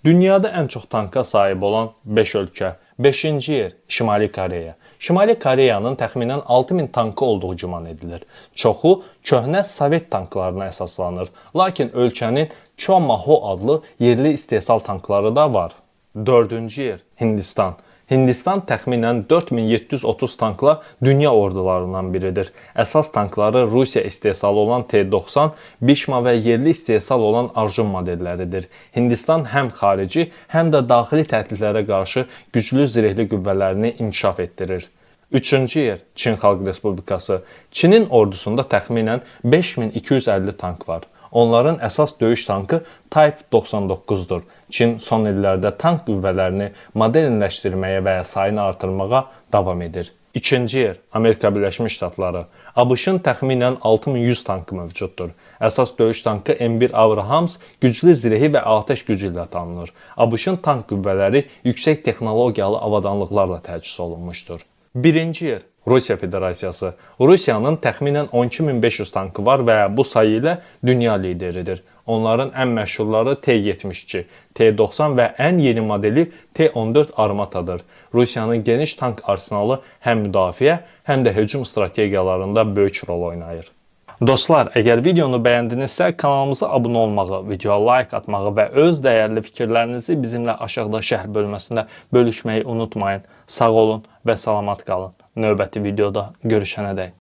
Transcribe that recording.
Dünyada ən çox tanka sahib olan 5 ölkə. 5-ci yer Şimali Koreya. Şimali Koreyanın təxminən 6000 tankı olduğu güman edilir. Çoxu köhnə Sovet tanklarına əsaslanır. Lakin ölkənin Chomaho adlı yerli istehsal tankları da var. 4-cü yer Hindistan. Hindistan təxminən 4730 tankla dünya ordularından biridir. Əsas tankları Rusiya istehsalı olan T-90, Bişma və yerli istehsal olan Arjun modelləridir. Hindistan həm xarici, həm də daxili təhdidlərə qarşı güclü zirehli qüvvələrini inkişaf etdirir. 3-cü yer Çin Xalq Respublikası. Çinin ordusunda təxminən 5250 tank var. Onların əsas döyüş tankı Type 99-dur. Çin son illərdə tank qüvvələrini modernləşdirməyə və sayını artırmağa davam edir. 2-ci yer Amerika Birləşmiş Ştatları. ABŞ-ın təxminən 6100 tankı mövcuddur. Əsas döyüş tankı M1 Abrams güclü zirəhi və atəş gücü ilə tanınır. ABŞ-ın tank qüvvələri yüksək texnologiyalı avadanlıqlarla təchiz olunmuşdur. 1-ci yer Rusiya Federasiyası. Rusiyanın təxminən 12500 tankı var və bu sayı ilə dünya lideridir. Onların ən məşhurları T-72, T-90 və ən yeni modeli T-14 Armatadır. Rusiyanın geniş tank arsenalı həm müdafiə, həm də hücum strategiyalarında böyük rol oynayır. Dostlar, əgər videonu bəyəndinizsə, kanalımıza abunə olmağı, videoya like atmağı və öz dəyərli fikirlərinizi bizimlə aşağıda şərh bölməsində bölüşməyi unutmayın. Sağ olun və salamat qalın. Növbəti videoda görüşənədək.